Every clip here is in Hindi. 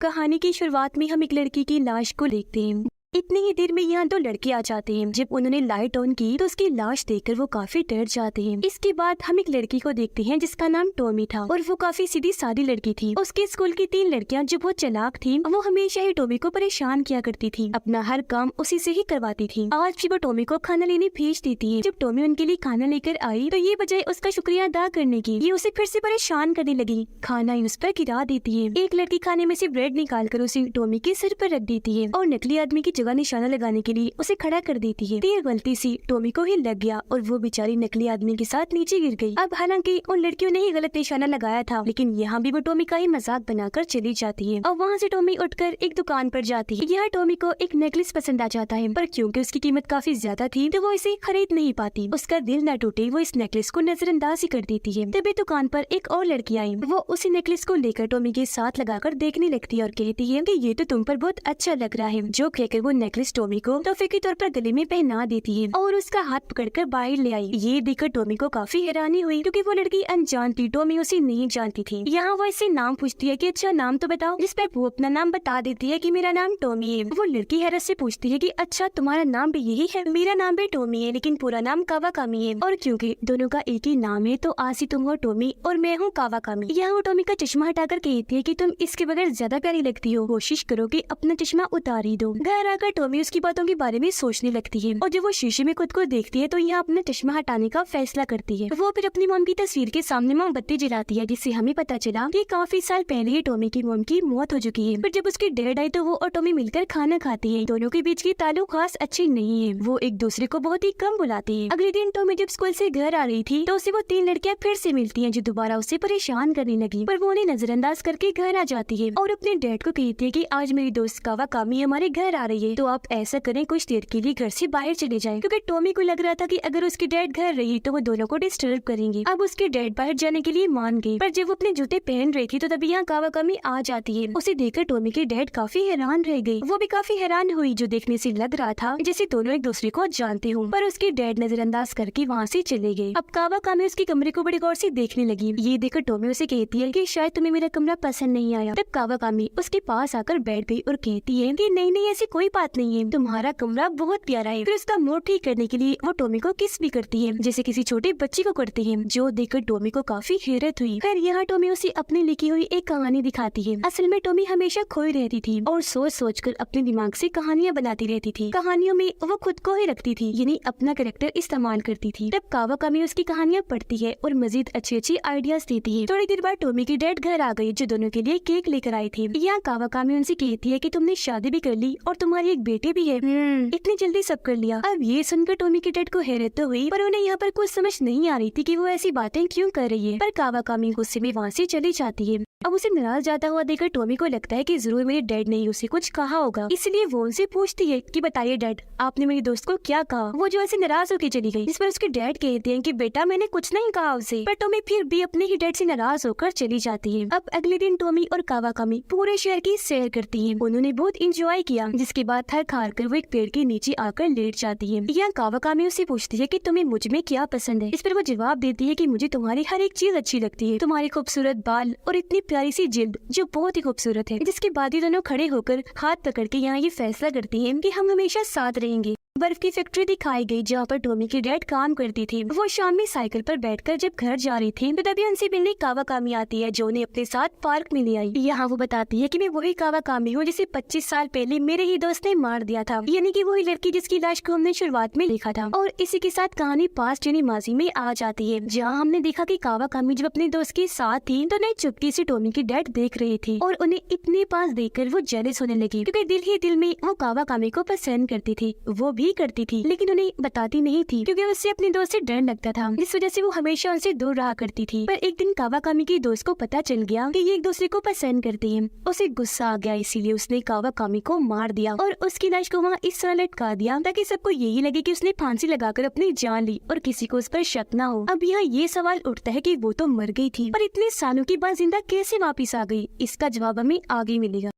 कहानी की शुरुआत में हम एक लड़की की लाश को देखते हैं। इतनी ही देर में यहाँ दो लड़के आ जाते हैं। जब उन्होंने लाइट ऑन की तो उसकी लाश देखकर वो काफी डर जाते हैं। इसके बाद हम एक लड़की को देखते हैं जिसका नाम टॉमी था और वो काफी सीधी सादी लड़की थी। उसके स्कूल की तीन लड़कियाँ जो बहुत चालाक थी, वो हमेशा ही टॉमी को परेशान किया करती थी, अपना हर काम उसी से ही करवाती थी। आज भी वो टॉमी को खाना लेने भेज देती है। जब टॉमी उनके लिए खाना लेकर आई तो ये बजाय उसका शुक्रिया अदा करने की, ये उसे फिर से परेशान करने लगी। खाना उस पर गिरा देती है। एक लड़की खाने में से ब्रेड निकाल कर उसे टॉमी के सिर पर रख देती है और नकली आदमी की जगह निशाना लगाने के लिए उसे खड़ा कर देती है। ये गलती सी टॉमी को ही लग गया और वो बेचारी नकली आदमी के साथ नीचे गिर गई। अब हालांकि उन लड़कियों ने ही गलत निशाना लगाया था, लेकिन यहाँ भी वो टॉमी का ही मजाक बनाकर चली जाती है और वहाँ से टॉमी उठकर एक दुकान पर जाती है। यहाँ टॉमी को एक नेकलेस पसंद आ जाता है, पर क्योंकि उसकी कीमत काफी ज्यादा थी तो वो इसे खरीद नहीं पाती। उसका दिल न टूटे, वो इस नेकलेस को नजरअंदाज ही कर देती है। तभी दुकान पर एक और लड़की आई, वो उसी नेकलेस को लेकर टॉमी के साथ लगाकर देखने लगती है और कहती है कि ये तो तुम पर बहुत अच्छा लग रहा है। जो कहकर वो नेकलेस टॉमी को तोहफे के तौर पर गले में पहना देती है और उसका हाथ पकड़कर बाहर ले आई। ये देखकर टॉमी को काफी हैरानी हुई क्योंकि वो लड़की अनजान थी, टॉमी उसे नहीं जानती थी। यहाँ वो इससे नाम पूछती है कि अच्छा नाम तो बताओ, जिस पर वो अपना नाम बता देती है कि मेरा नाम टॉमी है। वो लड़की हैरत से पूछती है कि अच्छा तुम्हारा नाम भी यही है? मेरा नाम भी टॉमी है, लेकिन पूरा नाम कावाकामी है। और क्योंकि दोनों का एक ही नाम है तो आज ही तुम हो टॉमी और मैं हूँ कावाकामी। यहाँ वो टॉमी का चश्मा हटाकर कहती है कि तुम इसके बगैर ज्यादा प्यारी लगती हो, कोशिश करो कि अपना चश्मा उतार ही दो। घर आकर टॉमी उसकी बातों के बारे में सोचने लगती है और जब वो शीशे में खुद को देखती है तो यहाँ अपना चश्मा हटाने का फैसला करती है। वो फिर अपनी मॉम की तस्वीर के सामने मोमबत्ती जलाती है, जिससे हमें पता चला कि काफी साल पहले ही टॉमी की मॉम की मौत हो चुकी है। फिर जब उसकी डेड आई तो वो और टॉमी मिलकर खाना खाती है। दोनों के बीच की ताल्लुक खास अच्छी नहीं है, वो एक दूसरे को बहुत ही कम बुलाते हैं। अगले दिन टॉमी जब स्कूल से घर आ रही थी तो उसे वो तीन लड़कियां फिर से मिलती हैं जो दोबारा उसे परेशान करने लगी, पर वो उन्हें नजरअंदाज करके घर आ जाती है और अपने डैड को कहती है कि आज मेरी दोस्त कावाकामी हमारे घर आ रही है, तो आप ऐसा करें कुछ देर के लिए घर से बाहर चले जाएं, क्योंकि टॉमी को लग रहा था कि अगर उसकी डैड घर रही तो वो दोनों को डिस्टर्ब करेंगे। अब उसके डैड बाहर जाने के लिए मान गई, पर जब वो अपने जूते पहन रही थी तो तभी यहाँ कावाकामी आ जाती है। उसे देखकर टॉमी के डैड काफी हैरान रह गई। वो भी काफी हैरान हुई, जो देखने से लग रहा था जैसे दोनों एक दूसरे को जानते हों, पर उसके डैड नजरअंदाज करके वहाँ से चले गए। अब कावाकामी उसके कमरे को बड़े गौर से देखने लगी। ये देखकर टॉमी उसे कहती है कि शायद तुम्हें मेरा कमरा पसंद नहीं आया। तब कावाकामी उसके पास आकर बैठ गई और कहती है कि नहीं नहीं, ऐसी कोई बात नहीं है, तुम्हारा कमरा बहुत प्यारा है। फिर उसका मूड ठीक करने के लिए वो टॉमी को किस भी करती है, जैसे किसी छोटे बच्चे को करती है, जो देखकर टॉमी को काफी हैरत हुई। फिर यहाँ टॉमी उसे अपनी लिखी हुई एक कहानी दिखाती है। असल में टॉमी हमेशा खोई रहती थी और सोच सोच कर अपने दिमाग से कहानियाँ बनाती रहती थी। कहानियों में वो खुद को ही रखती थी, यानी अपना कैरेक्टर इस्तेमाल करती थी। तब कावाकामी उसकी कहानियाँ पढ़ती है और मजीद अच्छी अच्छी आइडियाज देती है। थोड़ी देर बाद टॉमी की डैड घर आ गई, जो दोनों के लिए केक लेकर आई थी। यहाँ कावाकामी उनसे कहती है कि तुमने शादी भी कर ली और तुम्हारी एक बेटी भी है। इतनी जल्दी सब कर लिया। अब ये सुनकर टॉमी के डैड को हैरत तो हुई, पर उन्हें यहाँ पर कुछ समझ नहीं आ रही थी कि वो ऐसी बातें क्यों कर रही है। पर कावाकामी गुस्से में वहाँ से चली जाती है। अब उसे नाराज जाता हुआ देखकर टॉमी को लगता है कि जरूर मेरे डैड ने उसे कुछ कहा होगा, इसलिए वो उनसे पूछती है कि बताइए डैड, आपने मेरी दोस्त को क्या कहा? वो जो ऐसे नाराज होकर चली गई, इस पर उसके डैड कहते हैं कि बेटा मैंने कुछ नहीं कहा उसे। पर टॉमी फिर भी अपने ही डैड से नाराज होकर चली जाती है। अब अगले दिन टॉमी और कावाकामी पूरे शहर की सैर करती है। उन्होंने बहुत इंजॉय किया, जिसके बाद थक हार कर वो एक पेड़ के नीचे आकर लेट जाती है। यहाँ कावाकामी उसे पूछती है कि तुम्हें मुझ में क्या पसंद है? इस पर वो जवाब देती है कि मुझे तुम्हारी हर एक चीज अच्छी लगती है, तुम्हारी खूबसूरत बाल और इतनी प्यारी सी जिल्द जो बहुत ही खूबसूरत है। जिसके बाद ही दोनों खड़े होकर हाथ पकड़ के यहाँ ये फैसला करती हैं कि हम हमेशा साथ रहेंगे। बर्फ की फैक्ट्री दिखाई गई जहाँ पर टॉमी की डैड काम करती थी। वो शाम में साइकिल पर बैठकर जब घर जा रही थी तो तभी उनसे मिलने कावाकामी आती है, जो उन्हें अपने साथ पार्क में ले आई। यहाँ वो बताती है कि मैं वही कावाकामी हूँ जिसे 25 साल पहले मेरे ही दोस्त ने मार दिया था, यानी कि वही लड़की जिसकी लाश को हमने शुरुआत में देखा था। और इसी के साथ कहानी पास्ट यानी माजी में आ जाती है, जहाँ हमने देखा कि कावाकामी जब अपने दोस्त के साथ थी तो उन्हें चुपके से टॉमी की डैड देख रही थी और उन्हें इतने पास देखकर वो जेलस होने लगी, क्योंकि दिल ही दिल में वो कावाकामी को पसंद करती थी। वो भी करती थी, लेकिन उन्हें बताती नहीं थी क्योंकि उससे अपने दोस्त से डर लगता था, जिस वजह से वो हमेशा उनसे दूर रहा करती थी। पर एक दिन कावाकामी की दोस्त को पता चल गया कि ये एक दूसरे को पसंद करते हैं। उसे गुस्सा आ गया, इसीलिए उसने कावाकामी को मार दिया और उसकी लाश को वहाँ इस तरह लटका दिया ताकि सबको यही लगे कि उसने फांसी लगाकर अपनी जान ली और किसी को उस पर शक न हो। अब यहाँ ये सवाल उठता है कि वो तो मर गई थी, पर इतने सालों के बाद जिंदा कैसे वापिस आ गई? इसका जवाब हमें आगे मिलेगा।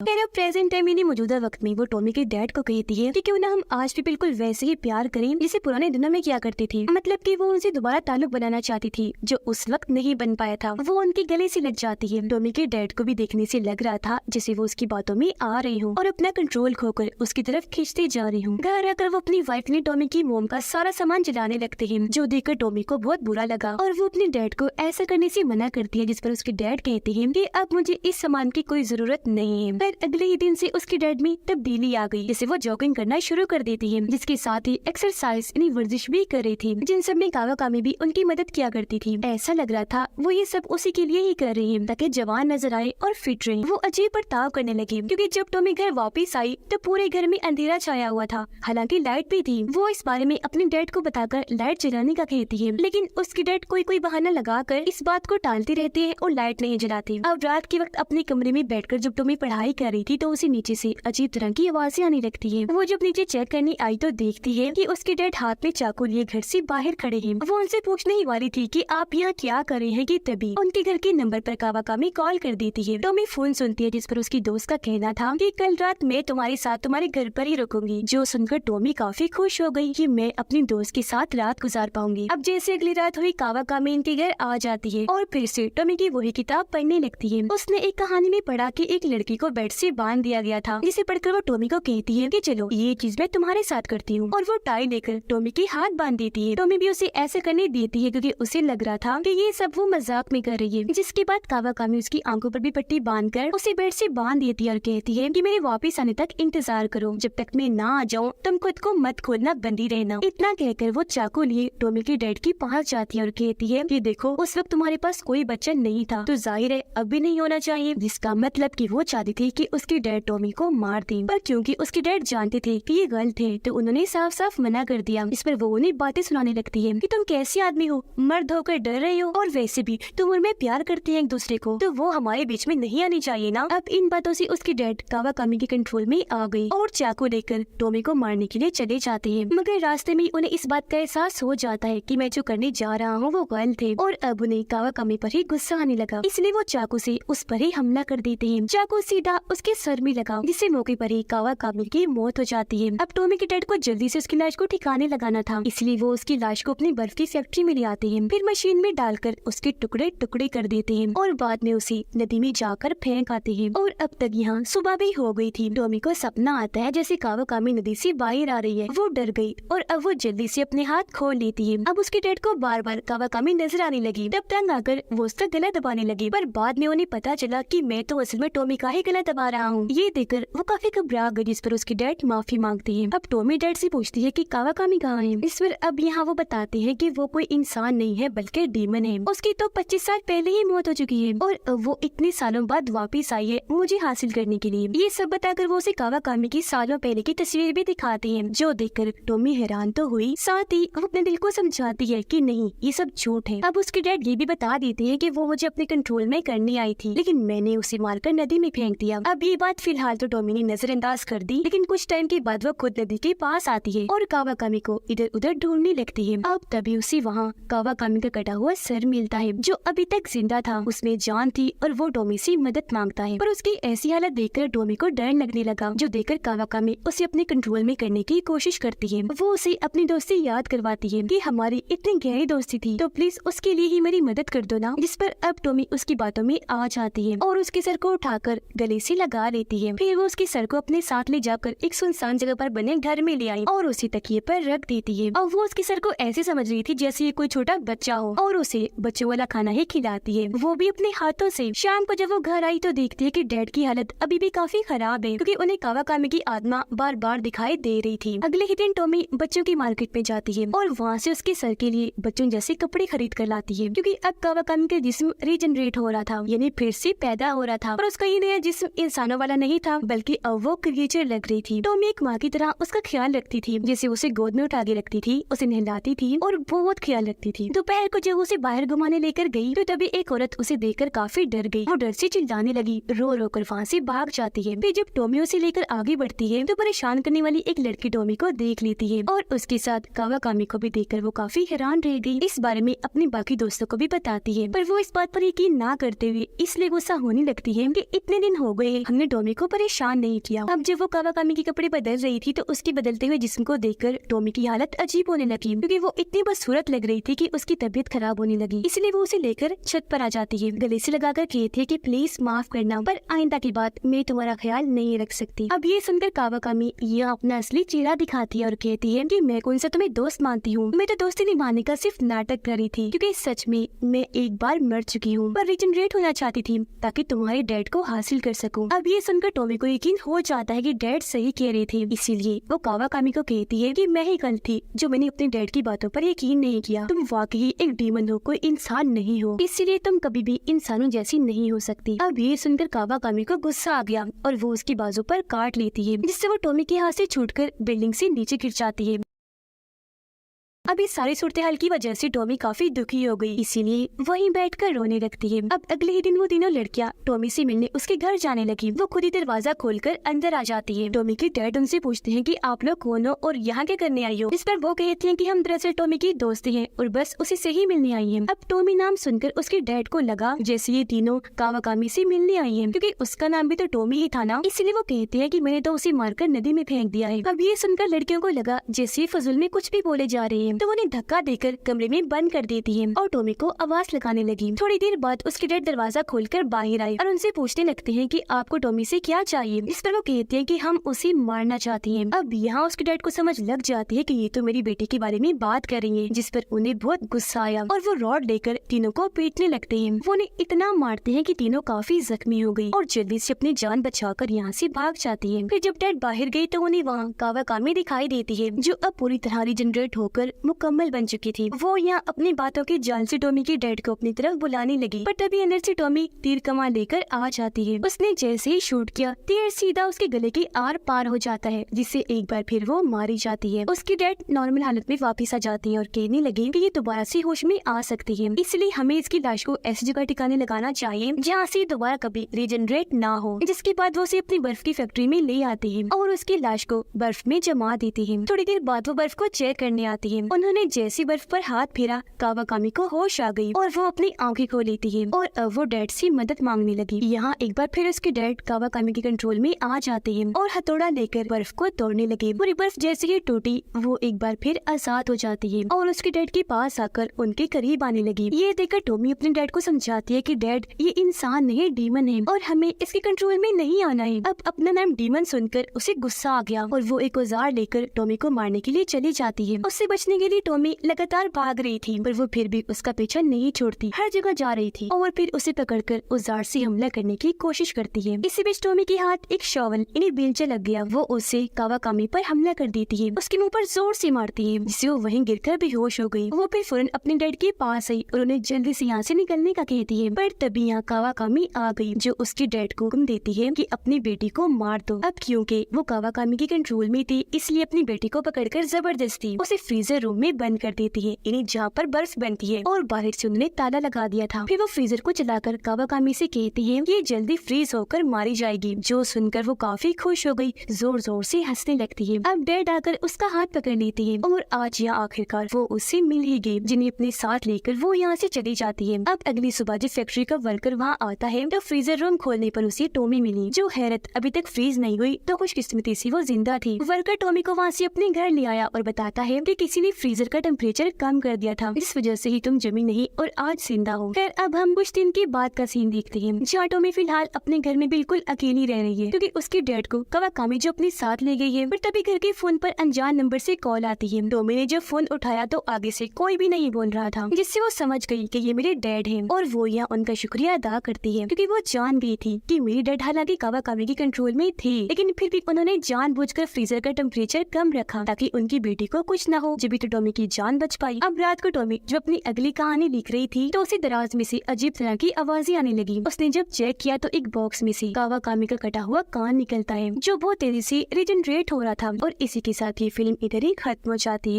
फिर प्रेजेंट टाइम यानी मौजूदा वक्त में वो टॉमी के डैड को कहती है कि क्यों ना हम आज भी बिल्कुल वैसे ही प्यार करें जैसे पुराने दिनों में किया करती थी। मतलब कि वो उनसे दोबारा ताल्लुक बनाना चाहती थी जो उस वक्त नहीं बन पाया था। वो उनके गले से लग जाती है। टॉमी के डैड को भी देखने से लग रहा था जैसे वो उसकी बातों में आ रही हूँ और अपना कंट्रोल खोकर उसकी तरफ खींचती जा रही हूँ। घर आकर वो अपनी वाइफ ने टॉमी की मोम का सारा सामान जलाने लगते हैं, जो देखकर टॉमी को बहुत बुरा लगा और वो अपने डैड को ऐसा करने से मना करती है, जिस पर उसके डैड कहते हैं कि अब मुझे इस सामान की कोई जरूरत नहीं है। फिर अगले ही दिन से उसके डैड में तब्दीली आ गई, जैसे वो जॉगिंग करना शुरू कर देती है, जिसके साथ ही एक्सरसाइज यानी वर्जिश भी कर रही थी, जिन सब में कावाकामी भी उनकी मदद किया करती थी। ऐसा लग रहा था वो ये सब उसी के लिए ही कर रही है ताकि जवान नजर आए और फिट रहे। वो अजीब बर्ताव करने लगी क्योंकि जब टॉमी घर वापस आई तो पूरे घर में अंधेरा छाया हुआ था, हालांकि लाइट भी थी। वो इस बारे में अपने डैड को बताकर लाइट जलाने का कहती है, लेकिन उसके डैड कोई बहाना लगाकर इस बात को टालते रहते हैं और लाइट नहीं जलाते। अब रात के वक्त अपने कमरे में बैठकर जब टॉमी पढ़ाई कर रही थी तो उसे नीचे से अजीब तरह की आवाजें आने लगती है। वो जब नीचे चेक करने आई तो देखती है कि उसके डैड हाथ में चाकू लिए घर से बाहर खड़े हैं। वो उनसे पूछने ही वाली थी कि आप यहाँ क्या कर रहे हैं कि तभी उनके घर के नंबर पर कावाकामी कॉल कर देती है। टॉमी फोन सुनती है जिस पर उसकी दोस्त का कहना था कि कल रात मैं तुम्हारे साथ तुम्हारे घर पर ही रुकूंगी, जो सुनकर टॉमी काफी खुश हो गई कि मैं अपनी दोस्त के साथ रात गुजार पाऊंगी। अब जैसे अगली रात हुई कावाकामी इनके घर आ जाती है और फिर से टॉमी की वही किताब पढ़ने लगती है। उसने एक कहानी में पढ़ा कि एक लड़की को बेड से बांध दिया गया था, जिसे पढ़कर वो टॉमी को कहती है कि चलो ये चीज मैं तुम्हारे साथ करती हूँ, और वो टाई लेकर टॉमी के हाथ बांध देती है। टॉमी भी उसे ऐसे करने देती है क्योंकि उसे लग रहा था कि ये सब वो मजाक में कर रही है। जिसके बाद कावाकामी उसकी आंखों पर भी पट्टी बांधकर उसे बेड से बांध देती है और कहती है कि मेरे वापस आने तक इंतजार करो, जब तक मैं ना आ जाऊँ तुम खुद को मत खोलना, बंदी रहना। इतना कहकर वो चाकू लिए टॉमी के डैड की पास जाती है और कहती है कि देखो उस वक्त तुम्हारे पास कोई बच्चा नहीं था तो जाहिर है अब भी नहीं होना चाहिए, जिसका मतलब कि वो चाहती थी कि उसके डैड टॉमी को मार दे, पर क्योंकि उसके डैड जानते थे कि ये गलत है तो उन्होंने साफ साफ मना कर दिया। इस पर वो उन्हें बातें सुनाने लगती है कि तुम कैसे आदमी हो, मर्द होकर डर रहे हो, और वैसे भी तुम और मैं प्यार करते हैं एक दूसरे को, तो वो हमारे बीच में नहीं आनी चाहिए ना। अब इन बातों से उसके डैड कावाकामी के कंट्रोल में आ गई और चाकू लेकर टॉमी को मारने के लिए चले जाते हैं, मगर रास्ते में उन्हें इस बात का एहसास हो जाता है कि मैं जो करने जा रहा हूँ वो गलत है, और अब उन्हें कावाकामी पर ही गुस्सा आने लगा, इसलिए वो चाकू से उस पर ही हमला कर देते हैं। चाकू सीधा उसके सर में लगा, जिससे मौके पर ही कावाकामी की मौत हो जाती है। अब टॉमी के डैड को जल्दी से उसकी लाश को ठिकाने लगाना था, इसलिए वो उसकी लाश को अपनी बर्फ की फैक्ट्री में ले आते हैं, फिर मशीन में डालकर उसके टुकड़े टुकड़े कर देते हैं और बाद में उसे नदी में जाकर फेंक आते हैं। और अब तक यहाँ सुबह भी हो गई थी। टॉमी को सपना आता है जैसे कावाकामी नदी से बाहर आ रही है। वो डर गई और अब वो जल्दी से अपने हाथ खोल लेती है। अब उसके डैड को बार बार कावाकामी नजर आने लगी, तब तंग आकर वो उसका गला दबाने लगी, पर बाद में उन्हें पता चला कि मैं तो असल में टॉमी का ही गला दबा रहा हूँ। ये देखकर वो काफी घबरा गई, जिस पर उसके डैड माफी मांगते हैं। अब टॉमी डैड से पूछती है कि कावाकामी कहाँ है। इस पर अब यहाँ वो बताते हैं कि वो कोई इंसान नहीं है बल्कि डीमन है। उसकी तो 25 साल पहले ही मौत हो चुकी है और वो इतने सालों बाद वापस आई है मुझे हासिल करने के लिए। ये सब बताकर वो उसे कावाकामी की सालों पहले की तस्वीर भी दिखाते हैं, जो देखकर टॉमी हैरान तो हुई, साथ ही वो अपने दिल को समझाती है कि नहीं ये सब झूठ है। अब उसके डैड ये भी बता देते हैं कि वो मुझे अपने कंट्रोल में करने आई थी, लेकिन मैंने उसे मारकर नदी में फेंक दिया। अब ये बात फिलहाल तो टॉमी ने नजरअंदाज कर दी, लेकिन कुछ टाइम के बाद वो खुद नदी के पास आती है और कावाकामी को इधर उधर ढूंढने लगती है। अब तभी उसे वहाँ कावाकामी का कटा हुआ सर मिलता है, जो अभी तक जिंदा था, उसमें जान थी, और वो टॉमी से मदद मांगता है। पर उसकी ऐसी हालत देखकर टॉमी को डर लगने लगा, जो देखकर कावाकामी उसे अपने कंट्रोल में करने की कोशिश करती है। वो उसे अपनी दोस्ती याद करवाती है कि हमारी इतनी गहरी दोस्ती थी, तो प्लीज उसके लिए ही मेरी मदद कर दो ना। जिस पर अब टॉमी उसकी बातों में आ जाती है और उसके सर को उठाकर गले से लगा लेती है। फिर वो उसके सर को अपने साथ ले जाकर एक सुनसान जगह पर बने घर में ले आई और उसे तकिए पर रख देती है। और वो उसके सर को ऐसे समझ रही थी जैसे ये कोई छोटा बच्चा हो, और उसे बच्चों वाला खाना ही खिलाती है, वो भी अपने हाथों से। शाम को जब वो घर आई तो देखती है कि डैड की हालत अभी भी काफी खराब है, क्योंकि उन्हें कावाकामी की आत्मा बार बार दिखाई दे रही थी। अगले ही दिन टॉमी बच्चों की मार्केट में जाती है और वहाँ से उसके सर के लिए बच्चों जैसे कपड़े खरीद कर लाती है, क्योंकि अब कावाकामी का जिस्म रीजनरेट हो रहा था, यानी फिर से पैदा हो रहा था। पर उसका ये नया जिस्म इंसानों वाला नहीं था, बल्कि अब वो क्रिएचर लग रही थी। टॉमी एक माँ की तरह उसका ख्याल रखती थी, जैसे उसे गोद में उठा के रखती थी, उसे नहलाती थी और बहुत ख्याल रखती थी। दोपहर को जब उसे बाहर घुमाने लेकर गई तो तभी एक औरत उसे देखकर काफी डर गई। वो डर से चिल्लाने लगी, रो रो कर वहाँ से भाग जाती है। फिर जब टॉमी उसे लेकर आगे बढ़ती है तो परेशान करने वाली एक लड़की टॉमी को देख लेती है और उसके साथ कावाकामी को भी देखकर वो काफी हैरान रह गई। इस बारे में अपने बाकी दोस्तों को भी बताती है, पर वो इस बात पर यकीन ना करते हुए इसलिए गुस्सा होने लगती है कि इतने दिन हो गए इसलिए हमने टॉमी को परेशान नहीं किया। अब जब वो कावाकामी के कपड़े बदल रही थी तो उसके बदलते हुए जिस्म को देखकर टॉमी की हालत अजीब होने लगी, क्योंकि वो इतनी बदसूरत लग रही थी कि उसकी तबीयत खराब होने लगी। इसलिए वो उसे लेकर छत पर आ जाती है, गले से लगाकर कहती है कि प्लीज माफ करना, पर आइंदा की बात मैं तुम्हारा ख्याल नहीं रख सकती। अब ये सुनकर कावाकामी यह अपना असली चेहरा दिखाती है और कहती है कि मैं कौन सा तुम्हें दोस्त मानती हूँ, मैं तो दोस्ती निभाने का सिर्फ नाटक कर रही थी, क्योंकि सच में मैं एक बार मर चुकी हूँ, पर रिजनरेट होना चाहती थी ताकि तुम्हारे डैड को हासिल कर सकूं। अब ये सुनकर टॉमी को यकीन हो जाता है कि डैड सही कह रहे थे, इसीलिए वो कावाकामी को कहती है कि मैं ही गलत थी जो मैंने अपने डैड की बातों पर यकीन नहीं किया। तुम वाकई एक डीमन हो, कोई इंसान नहीं हो, इसीलिए तुम कभी भी इंसानों जैसी नहीं हो सकती। अब ये सुनकर कावाकामी को गुस्सा आ गया और वो उसकी बाजू पर काट लेती है, जिससे वो टॉमी के हाथ से छूटकर बिल्डिंग से नीचे गिर जाती है। अब इस सारी सूरत हाल की वजह से टॉमी काफी दुखी हो गई, इसीलिए वहीं बैठकर रोने लगती है। अब अगले ही दिन वो तीनों लड़कियां टॉमी से मिलने उसके घर जाने लगी। वो खुद ही दरवाजा खोलकर अंदर आ जाती है। टॉमी के डैड उनसे पूछते हैं कि आप लोग कौन हो और यहाँ क्या करने आई हो, इस पर वो कहती हैं कि हम दरअसल टॉमी की दोस्त हैं और बस उसी से ही मिलने आई हैं। अब टॉमी नाम सुनकर उसके डैड को लगा जैसे ये तीनों कावाकामी से मिलने आई हैं, क्योंकि उसका नाम भी तो टॉमी ही था ना, इसलिए वो कहते हैं कि मैंने तो उसे मारकर नदी में फेंक दिया है। अब ये सुनकर लड़कियों को लगा जैसे फजूल में कुछ भी बोले जा रहे हैं, तो उन्हें धक्का देकर कमरे में बंद कर देती है और टॉमी को आवाज लगाने लगी। थोड़ी देर बाद उसके डैड दरवाजा खोलकर बाहर आए और उनसे पूछने लगते हैं कि आपको टॉमी से क्या चाहिए। इस पर वो कहते हैं कि हम उसे मारना चाहते हैं। अब यहाँ उसके डैड को समझ लग जाती है कि ये तो मेरी बेटी के बारे में बात कर रही है, जिस पर उन्हें बहुत गुस्सा आया और वो रॉड लेकर तीनों को पीटने लगते हैं। वो उन्हें इतना मारते हैं कि तीनों काफी जख्मी हो गई और जल्दी से अपनी जान बचाकर यहाँ से भाग जाती है। फिर जब डैड बाहर गई तो उन्हें वहाँ कावाकामी दिखाई देती है, जो अब पूरी तरह रिजनरेट होकर मुकम्मल बन चुकी थी। वो यहाँ अपनी बातों की जान से टॉमी के डैड को अपनी तरफ बुलाने लगी, पर तभी अंदर से टॉमी तीर कमान लेकर आ जाती है। उसने जैसे ही शूट किया, तीर सीधा उसके गले के आर पार हो जाता है, जिससे एक बार फिर वो मारी जाती है। उसके डैड नॉर्मल हालत में वापस आ जाती है और कहने लगे कि ये दोबारा से होश में आ सकती है, इसलिए हमें इसकी लाश को ऐसी जगह ठिकाने लगाना चाहिए जहाँ से दोबारा कभी रिजनरेट ना हो। जिसके बाद वो उसे अपनी बर्फ की फैक्ट्री में ले आती है और उसकी लाश को बर्फ में जमा देती है। थोड़ी देर बाद वो बर्फ को चेक करने आती है। उन्होंने जैसी बर्फ पर हाथ फेरा, कावाकामी को होश आ गई और वो अपनी आंखें खोल लेती है और अब वो डैड से मदद मांगने लगी। यहाँ एक बार फिर उसके डैड कावाकामी के कंट्रोल में आ जाते हैं और हथौड़ा लेकर बर्फ को तोड़ने लगे। पूरी बर्फ जैसे ही टूटी, वो एक बार फिर आजाद हो जाती है और उसके डैड के पास आकर उनके करीब आने लगी। ये देखकर टॉमी अपने डैड को समझाती है कि डैड, ये इंसान नहीं, डीमन है और हमें इसके कंट्रोल में नहीं आना है। अब अपना नाम डीमन सुनकर उसे गुस्सा आ गया और वो एक औजार लेकर टॉमी को मारने के लिए चली जाती है। उससे बचने के लिए टॉमी लगातार भाग रही थी, पर वो फिर भी उसका पीछा नहीं छोड़ती, हर जगह जा रही थी और फिर उसे पकड़कर औजार से हमला करने की कोशिश करती है। इसी बीच टॉमी के हाथ एक शॉवल यानी बेलचा लग गया। वो उसे कावाकामी पर हमला कर देती है, उसके मुंह पर जोर से मारती है, जिससे वो वहीं गिरकर बेहोश हो गई। वो फिर फौरन अपने डैड के पास आई और उन्हें जल्दी से यहाँ से निकलने का कहती है, पर तभी यहाँ कावाकामी आ गई, जो उसके डैड को हुक्म देती है कि अपनी बेटी को मार दो। अब क्योंकि वो कावाकामी के कंट्रोल में थी, इसलिए अपनी बेटी को पकड़कर जबरदस्ती उसे फ्रीजर रूम में बंद कर देती है, यानी जहाँ पर बर्फ बनती है, और बाहर से उन्होंने ताला लगा दिया था। फिर वो फ्रीजर को चलाकर कावाकामी से कहती है कि ये जल्दी फ्रीज होकर मारी जाएगी, जो सुनकर वो काफी खुश हो गई, जोर जोर से हंसने लगती है। अब डैड आकर उसका हाथ पकड़ लेती है और आज यहाँ आखिरकार वो उससे मिल ही गई, जिन्हें अपने साथ लेकर वो यहाँ से चली जाती है। अब अगली सुबह जब फैक्ट्री का वर्कर वहाँ आता है तो फ्रीजर रूम खोलने पर उसे टॉमी मिली, जो हैरत अभी तक फ्रीज नहीं हुई, तो खुशकिस्मती से वो जिंदा थी। वर्कर टॉमी को वहाँ से अपने घर ले आया और बताता है कि किसी ने फ्रीजर का टेम्परेचर कम कर दिया था, इस वजह से ही तुम जमी नहीं और आज जिंदा हो। फिर अब हम कुछ दिन के बाद का सीन देखते हैं, जहाँ टॉमी फिलहाल अपने घर में बिल्कुल अकेली रह रही है, क्योंकि उसके डैड को कावाकामी जो अपने साथ ले गई है। पर तभी घर के फोन पर अनजान नंबर से कॉल आती है। टॉमी ने जब फोन उठाया तो आगे से कोई भी नहीं बोल रहा था, जिससे वो समझ गई कि ये मेरे डैड हैं और वो यहाँ उनका शुक्रिया अदा करती है, क्योंकि वो जान गई थी कि मेरे डैड हालांकि कावाकामी के कंट्रोल में थे, लेकिन फिर भी उन्होंने जानबूझकर फ्रीजर का टेम्परेचर कम रखा ताकि उनकी बेटी को कुछ न हो, जब भी तो टॉमी की जान बच पाई। अब रात को टॉमी जब अपनी अगली कहानी लिख रही थी तो उसे दराज में से अजीब तरह की आवाजें आने लगी। उसने जब चेक किया तो एक बॉक्स में से कावाकामी का कटा हुआ कान निकलता है, जो बहुत तेजी से रिजनरेट हो रहा था। और इसी के साथ ये फिल्म इधर ही खत्म हो जाती है।